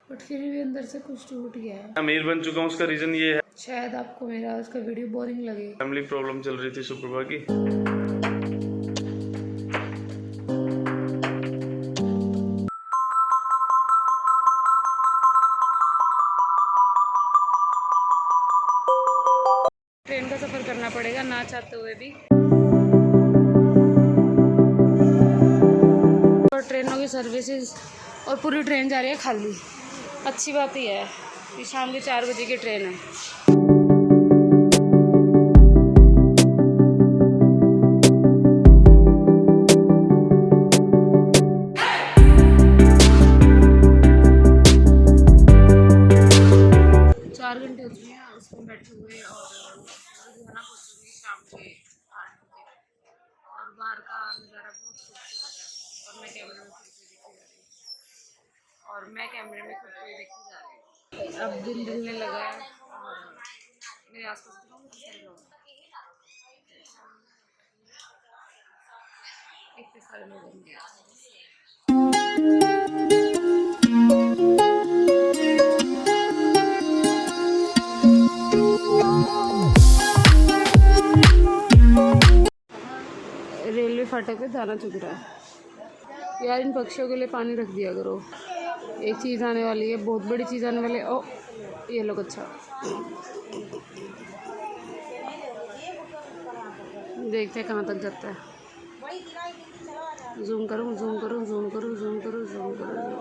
But फिर भी अंदर से कुछ टूट गया है। अमीर बन चुका हूँ, उसका रीजन ये है, शायद आपको मेरा उसका वीडियो बोरिंग लगे। फैमिली प्रॉब्लम चल रही थी सुप्रभा की। ट्रेन का सफर करना पड़ेगा ना चाहते हुए भी। और ट्रेनों की सर्विसेज और पूरी ट्रेन जा रही है खाली। अच्छी बात ही है कि शाम के 4 बजे की ट्रेन है। उसको बैठे हुए और लुधियाना पहुँचूंगी शाम के 8 बजे। और बाहर का नज़ारा बहुत खूबसूरत है और मैं कैमरे में खुद को देखी जा रही हूँ। अब दिन ढलने लगा है और मेरे आसपास बहुत सारे लोग इतने सारे लोग होंगे। रेलवे फाटक पे दाना चुग रहा है यार। इन पक्षियों के लिए पानी रख दिया करो। एक चीज़ आने वाली है, बहुत बड़ी चीज़ आने वाली है। ओ ये लोग अच्छा देखते हैं कहाँ तक जाता है। जूम करूँ जूम करूँ जूम करूँ जूम करूँ जूम करूँ।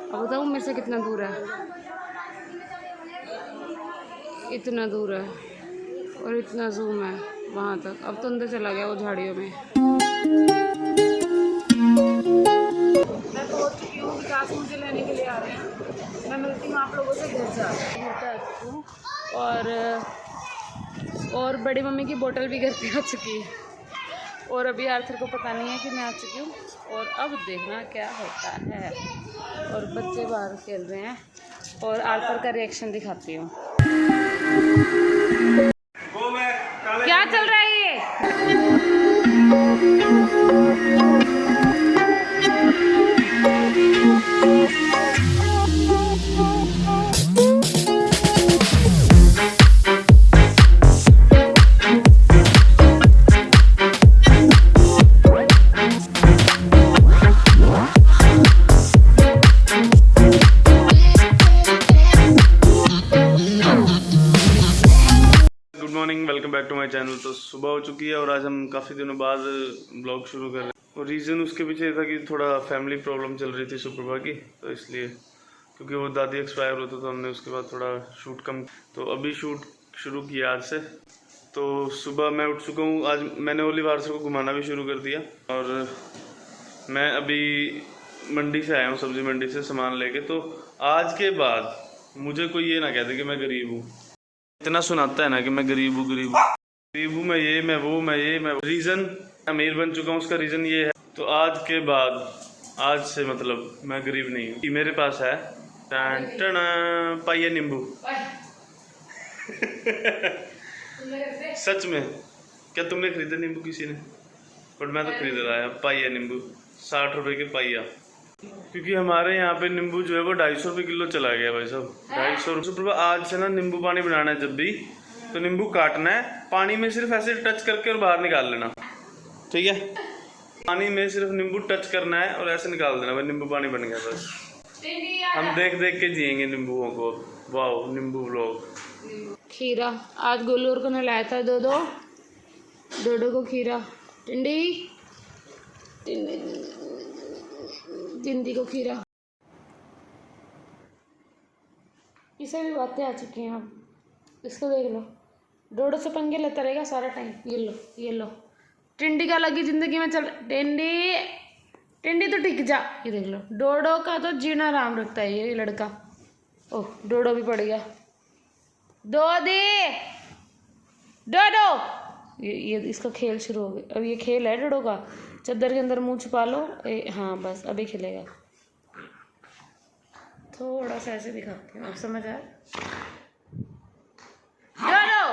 अब बताऊँ मेरे से कितना दूर है? इतना दूर है और इतना जूम है वहाँ तक। अब तो अंदर चला गया वो झाड़ियों में। मैं पहुँच चुकी हूँ, विकास मुझे लेने के लिए आ रहे हैं। मैं मिलती हूँ आप लोगों से घर जा चुकी हूँ और बड़ी मम्मी की बोतल भी घर पे आ चुकी है। और अभी आर्थर को पता नहीं है कि मैं आ चुकी हूँ। और अब देखना क्या होता है। और बच्चे बाहर खेल रहे हैं और आर्थर का रिएक्शन दिखाती हूँ। क्या चल रहा है ये? Good morning, welcome back to my channel. तो सुबह हो चुकी है और आज हम काफ़ी दिनों बाद ब्लॉग शुरू कर रहे हैं। और रीज़न उसके पीछे था कि थोड़ा फैमिली प्रॉब्लम चल रही थी सुप्रभा की, तो इसलिए, क्योंकि वो दादी एक्सपायर होता तो हमने उसके बाद थोड़ा शूट कम, तो अभी शूट शुरू किया आज से। तो सुबह मैं उठ चुका हूँ। आज मैंने ओलिवर से को घुमाना भी शुरू कर दिया और मैं अभी मंडी से आया हूँ, सब्जी मंडी से सामान लेके। तो आज के बाद मुझे कोई ये ना कहते कि मैं गरीब हूँ। इतना सुनाता है ना कि मैं गरीब हूँ गरीब हूँ गरीब हूँ, मैं ये मैं वो मैं ये मैं। रीज़न अमीर बन चुका हूँ, उसका रीज़न ये है। तो आज के बाद, आज से मतलब मैं गरीब नहीं हूँ। मेरे पास है पाइया नींबू। सच में? क्या तुमने खरीदा नींबू किसी ने? बट मैं तो खरीद रहा है पाइया नींबू, 60 रुपए के पाइया। क्योंकि हमारे यहाँ पे नींबू जो है वो 250 रुपये किलो चला गया भाई साहब। 250 रुपये। आज से ना नींबू पानी बनाना है जब भी, तो नींबू काटना है, पानी में सिर्फ ऐसे टच करके और बाहर निकाल लेना, ठीक है? पानी में सिर्फ नींबू टच करना है और ऐसे निकाल देना, भाई नींबू पानी बन गया बस। हम देख देख के जिएंगे नींबुओं को। वाह, नींबू व्लॉग। खीरा आज गोलूर को नहलाया था। डोडो को खीरा। टिंडी जिंदी को खीरा। इसे भी बातें आ चुकी हैं। अब इसको देख लो, डोडो से पंगे लेता रहेगा सारा टाइम। ये लो टिंडी का लगी जिंदगी में चल। टिंडी तो टिक जा। ये देख लो, डोडो का तो जीना आराम रखता है ये लड़का। ओह, डोडो भी पड़ गया। डोडो ये इसका खेल शुरू हो गया। अब ये खेल है डोडो का। चादर के अंदर मुंह छुपा लो। हाँ बस अभी खेलेगा। थोड़ा सा ऐसे दिखाती हूँ, अब समझ आया? डोडो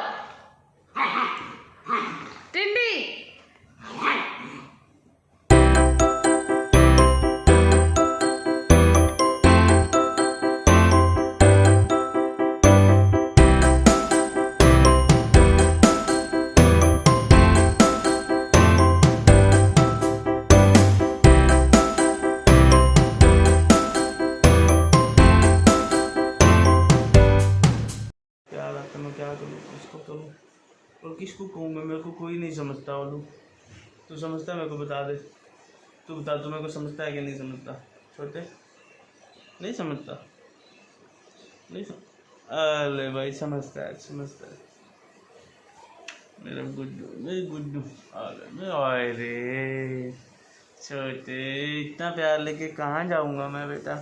कहूँ मैं, मेरे को कोई नहीं समझता ओलू। तू समझता है? मेरे को बता दे, तू बता, तू मेरे को समझता है कि नहीं समझता? छोटे नहीं समझता, नहीं अरे भाई समझता है, समझता है मेरा गुड्डू, मेरे गुड्डू। अरे छोटे, इतना प्यार लेके कहाँ जाऊँगा मैं बेटा।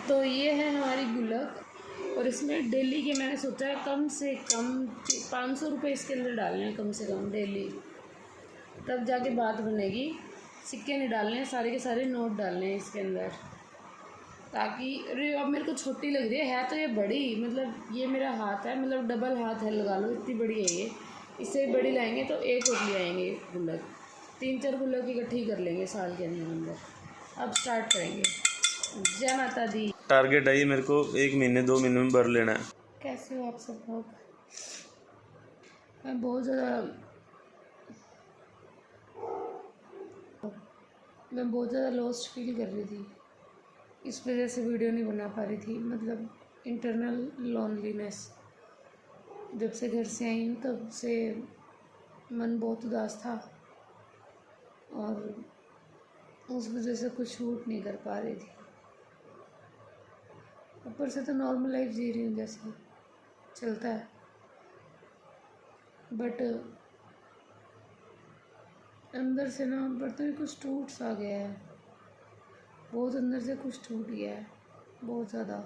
तो ये है हमारी गुल्लक, और इसमें डेली के मैंने सोचा है कम से कम 500 रुपये इसके अंदर डालने हैं, कम से कम डेली, तब जाके बात बनेगी। सिक्के नहीं डालने हैं, सारे के सारे नोट डालने हैं इसके अंदर, ताकि अरे अब मेरे को छोटी लग रही है तो ये बड़ी, मतलब ये मेरा हाथ है, मतलब डबल हाथ है लगा लो, इतनी बड़ी है ये। इससे बड़ी लाएंगे तो एक और ले आएंगे गुल्लक, 3-4 गुल्लक इकट्ठी कर लेंगे साल के अंदर। अब स्टार्ट करेंगे। जय माता दी। टारगेट है ये मेरे को 1 महीने 2 महीने में भर लेना है। कैसे हो आप सब लोग? मैं बहुत ज़्यादा लॉस्ट फील कर रही थी, इस वजह से वीडियो नहीं बना पा रही थी, मतलब इंटरनल लोनलीनेस। जब से घर से आई हूँ तब से मन बहुत उदास था, और उस वजह से कुछ शूट नहीं कर पा रही थी। ऊपर से तो नॉर्मल लाइफ जी रही हूँ, जैसे चलता है, बट अंदर से ना पता नहीं कुछ टूट सा गया है, बहुत अंदर से कुछ टूट गया है, बहुत ज़्यादा।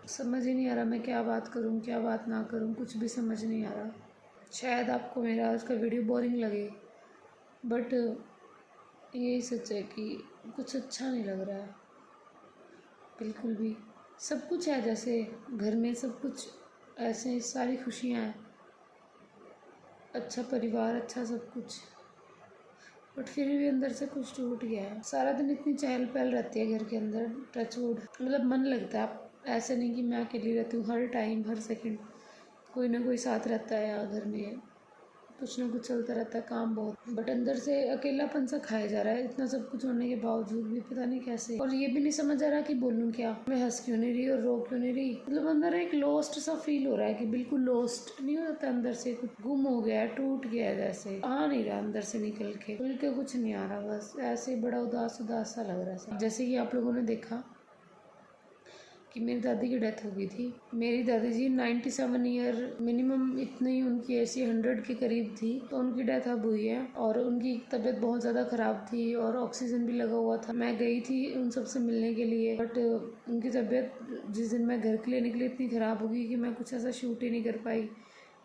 समझ ही नहीं आ रहा मैं क्या बात करूं, क्या बात ना करूं, कुछ भी समझ नहीं आ रहा। शायद आपको मेरा आज का वीडियो बोरिंग लगे, बट यही सच है कि कुछ अच्छा नहीं लग रहा है बिल्कुल भी। सब कुछ है जैसे घर में, सब कुछ ऐसे, सारी खुशियाँ हैं, अच्छा परिवार, अच्छा सब कुछ, बट फिर भी अंदर से कुछ टूट गया है। सारा दिन इतनी चहल पहल रहती है घर के अंदर, टचवुड, मतलब मन लगता है। ऐसे नहीं कि मैं अकेली रहती हूँ, हर टाइम हर सेकंड कोई ना कोई साथ रहता है, या घर में कुछ ना कुछ चलता रहता है, काम बहुत, बट अंदर से अकेलापन सा खाया जा रहा है। इतना सब कुछ होने के बावजूद भी पता नहीं कैसे, और ये भी नहीं समझ आ रहा कि बोलूँ क्या, मैं हंस क्यों नहीं रही और रो क्यों नहीं रही। मतलब अंदर एक लॉस्ट सा फील हो रहा है कि बिल्कुल लॉस्ट नहीं हो जाता, अंदर से कुछ गुम हो गया है, टूट गया है, जैसे आ नहीं रहा अंदर से निकल के, खुल के कुछ नहीं आ रहा, बस ऐसे बड़ा उदास उदास सा लग रहा है। जैसे कि आप लोगों ने देखा कि मेरी दादी की डेथ हो गई थी। मेरी दादी जी 97 ईयर मिनिमम, इतनी उनकी ऐसी 100 के करीब थी, तो उनकी डेथ अब हुई है, और उनकी तबीयत बहुत ज़्यादा ख़राब थी, और ऑक्सीजन भी लगा हुआ था। मैं गई थी उन सबसे मिलने के लिए, बट उनकी तबीयत जिस दिन मैं घर के लिए निकली इतनी ख़राब हो गई कि मैं कुछ ऐसा शूट ही नहीं कर पाई,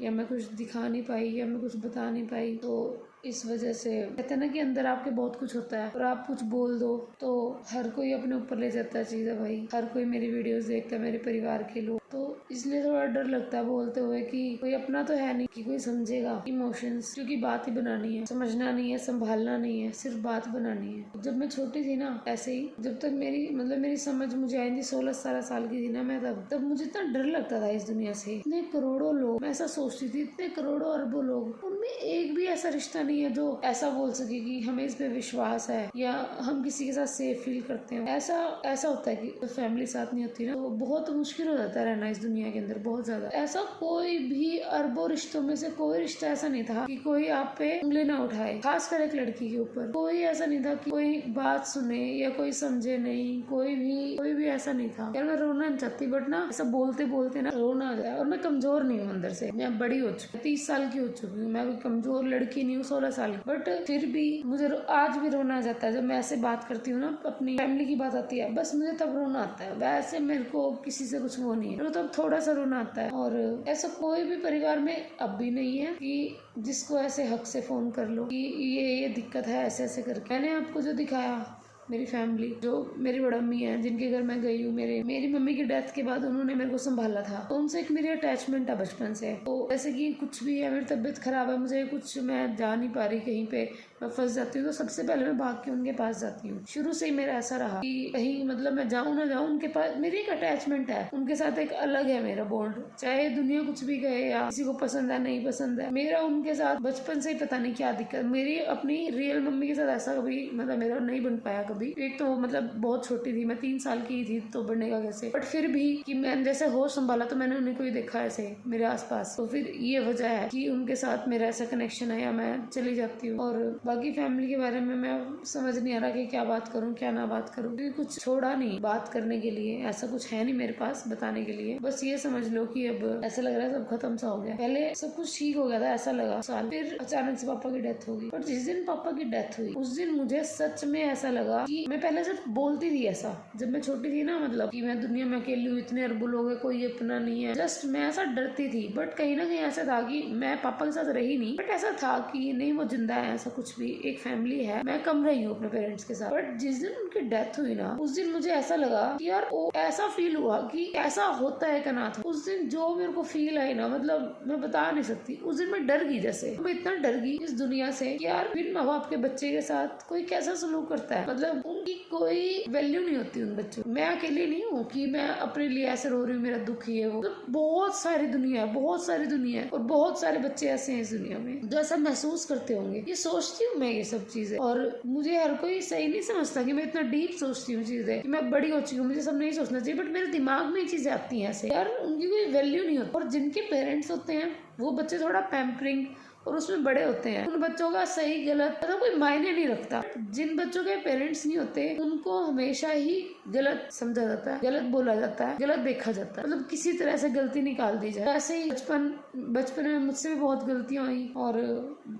या मैं कुछ दिखा नहीं पाई, या मैं कुछ बता नहीं पाई। तो इस वजह से कहते हैं ना कि अंदर आपके बहुत कुछ होता है, और आप कुछ बोल दो तो हर कोई अपने ऊपर ले जाता है चीज़ें। भाई हर कोई मेरी वीडियोस देखता है, मेरे परिवार के लोग, तो इसलिए थोड़ा डर लगता है बोलते हुए कि कोई अपना तो है नहीं कि कोई समझेगा इमोशंस, क्योंकि बात ही बनानी है, समझना नहीं है, संभालना नहीं है, सिर्फ बात बनानी है। जब मैं छोटी थी ना, ऐसे ही जब तक मेरी समझ मुझे आई थी, 16-17 साल की थी ना मैं, तब मुझे इतना डर लगता था इस दुनिया से। इतने करोड़ों लोग, मैं ऐसा सोचती थी, इतने करोड़ों अरबों लोग, उनमें एक भी ऐसा रिश्ता नहीं है जो ऐसा बोल सके कि हमें इस पे विश्वास है, या हम किसी के साथ सेफ फील करते हैं। ऐसा होता है कि तो फैमिली साथ नहीं होती ना, तो बहुत मुश्किल हो जाता है रहना इस दुनिया के अंदर, बहुत ज्यादा। ऐसा कोई भी अरबों रिश्तों में से कोई रिश्ता ऐसा नहीं था कि कोई आप पे उंगली ना उठाए, खासकर एक लड़की के ऊपर। कोई ऐसा नहीं था कि कोई बात सुने या कोई समझे नहीं, कोई भी ऐसा नहीं था। यार मैं रोना नहीं चाहती, बट ना ऐसा बोलते बोलते ना रोना आ जाए। और मैं कमजोर नहीं हूँ अंदर से, मैं बड़ी हो चुकी, 30 साल की हो चुकी हूँ, मैं कोई कमजोर लड़की नहीं हूँ, 16 साल की, बट फिर भी मुझे आज भी रोना आ जाता है जब मैं ऐसे बात करती हूँ ना, अपनी फैमिली की बात आती है, बस मुझे तब रोना आता है। वैसे मेरे को किसी से कुछ वो नहीं है, तब थोड़ा सा रोना आता है। और ऐसा कोई भी परिवार में अब भी नहीं है कि जिसको ऐसे हक से फोन कर लो कि ये दिक्कत है, ऐसे ऐसे करके। मैंने आपको जो दिखाया, मेरी फैमिली, जो मेरी बड़ा अम्मी है जिनके घर मैं गई हूँ, मेरी मम्मी की डेथ के बाद उन्होंने मेरे को संभाला था, तो उनसे एक मेरी अटैचमेंट है बचपन से। तो जैसे कि कुछ भी है, मेरी तबीयत खराब है, मुझे कुछ, मैं जा नहीं पा रही कहीं पे, मैं फंस जाती हूँ, तो सबसे पहले मैं भाग के उनके पास जाती हूँ। शुरू से ही मेरा ऐसा रहा कि कहीं मतलब मैं जाऊँ ना जाऊँ, उनके पास मेरी एक अटैचमेंट है, उनके साथ एक अलग है मेरा बॉन्ड। चाहे दुनिया कुछ भी कहे या किसी को पसंद है नहीं पसंद है, मेरा उनके साथ बचपन से ही पता नहीं क्या दिक्कत। मेरी अपनी रियल मम्मी के साथ ऐसा कभी मतलब मेरा नहीं बन पाया कभी। भी। एक तो मतलब बहुत छोटी थी, मैं 3 साल की थी तो बनेगा कैसे, बट फिर भी कि मैंने जैसे होश संभाला तो मैंने उन्हीं को ही देखा ऐसे मेरे आसपास, तो फिर ये वजह है कि उनके साथ मेरा ऐसा कनेक्शन है या मैं चली जाती हूँ। और बाकी फैमिली के बारे में मैं समझ नहीं आ रहा कि क्या बात करूँ क्या ना बात करूँ, क्योंकि कुछ छोड़ा नहीं बात करने के लिए, ऐसा कुछ है नहीं मेरे पास बताने के लिए। बस ये समझ लो कि अब ऐसा लग रहा है सब खत्म सा हो गया। पहले सब कुछ ठीक हो गया था ऐसा लगा साल, फिर अचानक से पापा की डेथ हो गई। और जिस दिन पापा की डेथ हुई उस दिन मुझे सच में ऐसा लगा कि मैं पहले सिर्फ बोलती थी ऐसा जब मैं छोटी थी ना, मतलब कि मैं दुनिया में अकेली हूँ, इतने अरबों लोग हैं, कोई अपना नहीं है, जस्ट मैं ऐसा डरती थी। बट कहीं ना कहीं ऐसा था कि मैं पापा के साथ रही नहीं, बट ऐसा था कि नहीं वो जिंदा है, ऐसा कुछ भी, एक फैमिली है, मैं कम रही हूँ अपने पेरेंट्स के साथ। बट जिस दिन उनकी डेथ हुई ना उस दिन मुझे ऐसा लगा कि यार वो ऐसा फील हुआ कि ऐसा होता है कनाथ। उस दिन जो मेरे को फील आई ना, मतलब मैं बता नहीं सकती। उस दिन मैं डर गई, जैसे मैं इतना डर गई इस दुनिया से कि यार बिन माँ बाप के बच्चे के साथ कोई कैसा सलूक करता है, मतलब उनकी कोई वैल्यू नहीं होती उन बच्चों। मैं अकेली नहीं हूँ कि मैं अपने लिए ऐसे रो रही हूँ, मेरा दुख ही है वो, मतलब बहुत सारी दुनिया है, बहुत सारी दुनिया है, और बहुत सारे बच्चे ऐसे हैं इस दुनिया में जो ऐसा महसूस करते होंगे। ये सोचती हूँ मैं ये सब चीजें, और मुझे हर कोई सही नहीं समझता कि मैं इतना डीप सोचती हूँ चीजें, कि मैं बड़ी हो चुकी हूँ, मुझे सब नहीं सोचना चाहिए, बट मेरे दिमाग में ये चीजें आती हैं ऐसे, यार उनकी कोई वैल्यू नहीं होती। और जिनके पेरेंट्स होते हैं वो बच्चे थोड़ा पैम्परिंग और उसमें बड़े होते हैं, उन बच्चों का सही गलत मतलब कोई मायने नहीं रखता। जिन बच्चों के पेरेंट्स नहीं होते उनको हमेशा ही गलत समझा जाता है, गलत बोला जाता है, गलत देखा जाता है, मतलब किसी तरह से गलती निकाल दी जाए। ऐसे ही बचपन में मुझसे भी बहुत गलतियां हुई, और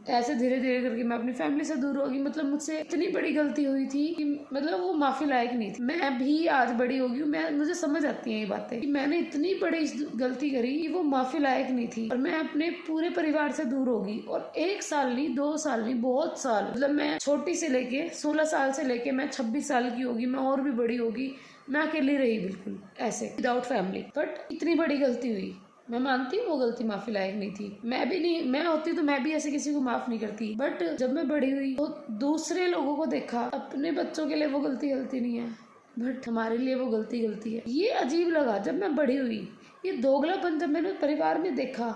ऐसे धीरे धीरे करके मैं अपनी फैमिली से दूर हो गई। मतलब मुझसे इतनी बड़ी गलती हुई थी कि मतलब वो माफी लायक नहीं थी। मैं भी आज बड़ी हो गई हूँ, मुझे समझ आती है ये बातें कि मैंने इतनी बड़ी गलती करी कि वो माफी लायक नहीं थी, और मैं अपने पूरे परिवार से दूर हो गई। और 1 साल नहीं 2 साल नहीं बहुत साल, मतलब मैं छोटी से लेके 16 साल से लेके मैं 26 साल की होगी, मैं और भी बड़ी होगी, मैं अकेली रही बिल्कुल ऐसे विदाउट फैमिली। बट इतनी बड़ी गलती हुई, मैं मानती हूँ वो गलती माफी लायक नहीं थी। मैं होती तो मैं भी ऐसे किसी को माफ नहीं करती। बट जब मैं बड़ी हुई तो दूसरे लोगों को देखा, अपने बच्चों के लिए वो गलती नहीं है, बट हमारे लिए वो गलती है। ये अजीब लगा जब मैं बड़ी हुई, ये दोगलापन जब मैंने परिवार में देखा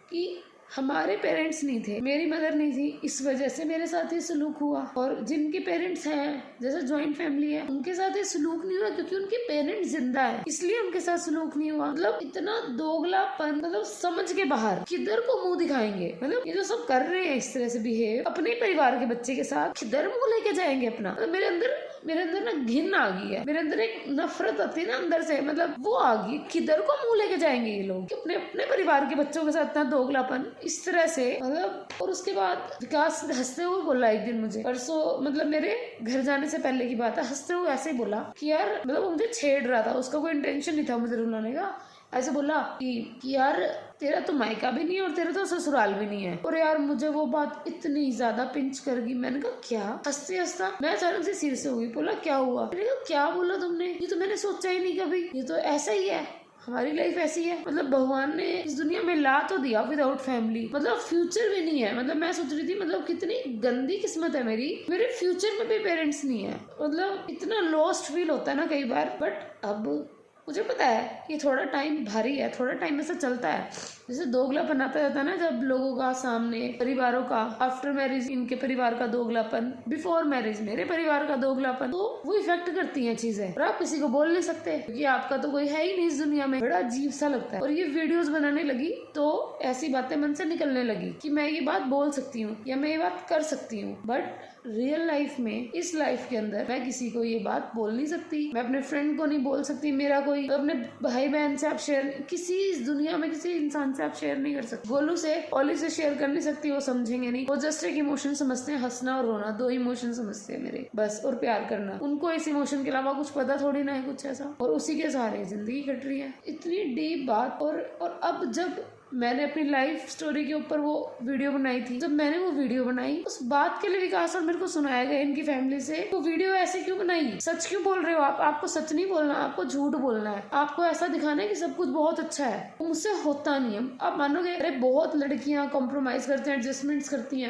कि हमारे पेरेंट्स नहीं थे, मेरी मदर नहीं थी, इस वजह से मेरे साथ ये सलूक हुआ। और जिनके पेरेंट्स हैं, जैसे जॉइंट फैमिली है, उनके साथ ये सलूक नहीं हुआ क्योंकि उनके पेरेंट्स जिंदा है, इसलिए उनके साथ सलूक नहीं हुआ। मतलब इतना दोगलापन, मतलब समझ के बाहर, किधर को मुंह दिखाएंगे। मतलब ये जो सब कर रहे हैं इस तरह से बिहेव अपने परिवार के बच्चे के साथ, किधर मुंह लेके जाएंगे अपना। मतलब मेरे अंदर ना घिन आ गई है, मेरे अंदर एक नफरत आती है ना अंदर से, मतलब वो आ गई, किधर को मुंह लेके जाएंगे ये लोग कि अपने परिवार के बच्चों के साथ इतना दोगलापन इस तरह से, मतलब। और उसके बाद विकास हंसते हुए बोला एक दिन मुझे, परसों मतलब मेरे घर जाने से पहले की बात है, हंसते हुए ऐसे ही बोला कि यार, मतलब वो मुझे छेड़ रहा था, उसका कोई इंटेंशन नहीं था मुझे रुलाने का। ऐसे बोला कि यार तेरा तो मायका भी नहीं है और तेरा तो ससुराल भी नहीं है। और यार मुझे वो बात इतनी ज्यादा पिंच कर गई। मैंने कहा क्या? हंसते हंसता मैं अचानक से सिर से हो गई। बोला क्या हुआ? मैंने कहा क्या बोला तुमने? ये तो मैंने सोचा ही नहीं कभी, ये तो ऐसा ही है, हमारी लाइफ ऐसी है। मतलब भगवान ने इस दुनिया में ला तो दिया विदाउट फैमिली, मतलब फ्यूचर भी नहीं है। मतलब मैं सोच रही थी मतलब कितनी गंदी किस्मत है मेरे फ्यूचर में भी पेरेंट्स नहीं है। मतलब इतना लॉस्ट फील होता है ना कई बार। बट अब मुझे पता है कि थोड़ा टाइम भारी है, थोड़ा टाइम ऐसा चलता है, जैसे दोगलापन आता जाता है ना जब लोगों का सामने, परिवारों का। आफ्टर मैरिज इनके परिवार का दोगलापन, बिफोर मैरिज मेरे परिवार का दोगलापन, तो वो इफेक्ट करती हैं चीजें। और आप किसी को बोल नहीं सकते क्योंकि आपका तो कोई है ही नहीं इस दुनिया में। बड़ा अजीब सा लगता है। और ये वीडियोस बनाने लगी तो ऐसी बातें मन से निकलने लगी कि मैं ये बात बोल सकती हूँ या मैं ये बात कर सकती हूँ। बट रियल लाइफ में, इस लाइफ के अंदर मैं किसी को ये बात बोल नहीं सकती। मैं अपने फ्रेंड को नहीं बोल सकती, मेरा कोई अपने भाई बहन से आप शेयर, किसी इस दुनिया में किसी इंसान से आप शेयर नहीं कर सकते। गोलू से, ओली से शेयर कर नहीं सकती, वो समझेंगे नहीं। वो जस्ट एक इमोशन समझते हैं, हंसना और रोना, 2 इमोशन समझते हैं मेरे बस, और प्यार करना। उनको इस इमोशन के अलावा कुछ पता थोड़ी ना है कुछ ऐसा, और उसी के सहारे जिंदगी कट रही है। इतनी डीप बात। और अब जब मैंने अपनी लाइफ स्टोरी के ऊपर वो वीडियो बनाई थी, जब मैंने वो वीडियो बनाई उस बात के लिए विकास और मेरे को सुनाया गया इनकी फैमिली से, वो वीडियो ऐसे क्यों बनाई, सच क्यों बोल रहे हो आप? आपको सच नहीं बोलना, आपको झूठ बोलना है, आपको ऐसा दिखाना है कि सब कुछ बहुत अच्छा है। तो मुझसे होता नहीं है, आप मानोगे। अरे बहुत लड़कियां कॉम्प्रोमाइज करते हैं, एडजस्टमेंट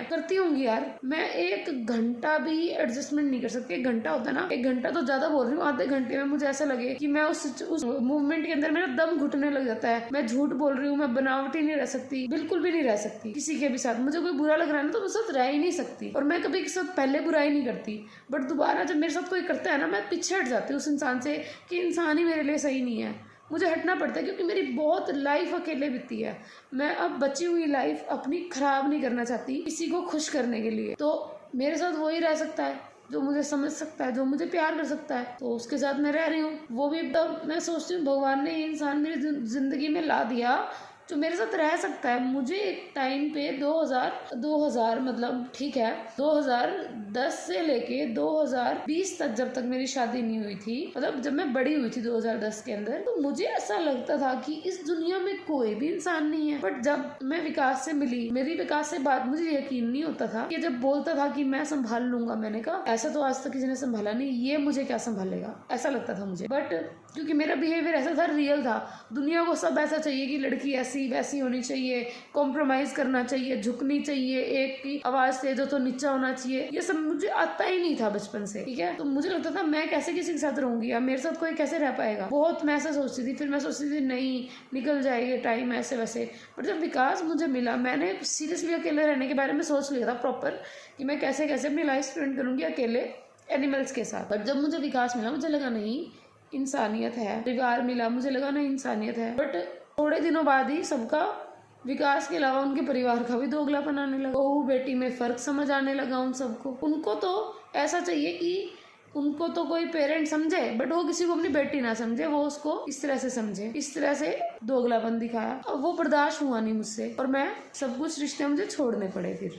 करती होंगी यार। मैं 1 घंटा भी एडजस्टमेंट नहीं कर सकती। 1 घंटा होता है ना, 1 घंटा तो ज्यादा बोल रही हूँ, आधे घंटे में मुझे ऐसा लगे कि मैं उस मूवमेंट के अंदर मेरा दम घुटने लग जाता है। मैं झूठ बोल रही हूँ, मैं बनावटी शांति नहीं रह सकती, बिल्कुल भी नहीं रह सकती किसी के भी साथ। मुझे कोई बुरा लग रहा है ना तो मैं साथ रह ही नहीं सकती, और मैं कभी किसी साथ पहले बुराई नहीं करती, बट दोबारा जब मेरे साथ कोई करता है ना, मैं पीछे हट जाती हूँ उस इंसान से कि इंसान ही मेरे लिए सही नहीं है। मुझे हटना पड़ता है क्योंकि मेरी बहुत लाइफ अकेले बीती है। मैं अब बची हुई लाइफ अपनी खराब नहीं करना चाहती किसी को खुश करने के लिए। तो मेरे साथ वही रह सकता है जो मुझे समझ सकता है, जो मुझे प्यार कर सकता है, तो उसके साथ मैं रह रही हूँ। वो भी तब मैं सोचती हूँ भगवान ने ये इंसान मेरी जिंदगी में ला दिया जो मेरे साथ रह सकता है। मुझे एक टाइम पे 2000 मतलब ठीक है 2010 से लेके 2020 तक, जब तक मेरी शादी नहीं हुई थी, मतलब जब मैं बड़ी हुई थी 2010 के अंदर, तो मुझे ऐसा लगता था कि इस दुनिया में कोई भी इंसान नहीं है। बट जब मैं विकास से मिली, मेरी विकास से बात, मुझे यकीन नहीं होता था कि जब बोलता था कि मैं संभाल लूंगा, मैंने कहा ऐसा तो आज तक किसी ने संभाला नहीं, ये मुझे क्या संभालेगा, ऐसा लगता था मुझे। बट क्योंकि मेरा बिहेवियर ऐसा था, रियल था। दुनिया को सब ऐसा चाहिए कि लड़की ऐसी वैसी होनी चाहिए, कॉम्प्रोमाइज करना चाहिए, झुकनी चाहिए, एक की आवाज तेज हो तो नीचा होना चाहिए, ये सब मुझे आता ही नहीं था बचपन से, ठीक है। तो मुझे लगता था मैं कैसे किसी के साथ रहूंगी या मेरे साथ कोई कैसे रह पाएगा, बहुत मैं ऐसा सोचती थी। फिर मैं सोचती थी नहीं, निकल जाएगा टाइम ऐसे वैसे। बट जब विकास मुझे मिला, मैंने सीरियसली अकेले रहने के बारे में सोच लिया था प्रॉपर कि मैं कैसे कैसे अपनी लाइफ स्पेंड करूंगी अकेले एनिमल्स के साथ। बट जब मुझे विकास मिला, मुझे लगा नहीं इंसानियत है। परिवार मिला, मुझे लगा ना इंसानियत है। बट थोड़े दिनों बाद ही सबका, विकास के अलावा उनके परिवार का भी दोगलापन आने लगा। बहू बेटी में फर्क समझ आने लगा उन सबको। उनको तो ऐसा चाहिए कि उनको तो कोई पेरेंट समझे, बट वो किसी को अपनी बेटी ना समझे, वो उसको इस तरह से समझे, इस तरह से दोगलापन दिखाया। और वो बर्दाश्त हुआ नहीं मुझसे, और मैं सब कुछ रिश्ते मुझे छोड़ने पड़े फिर।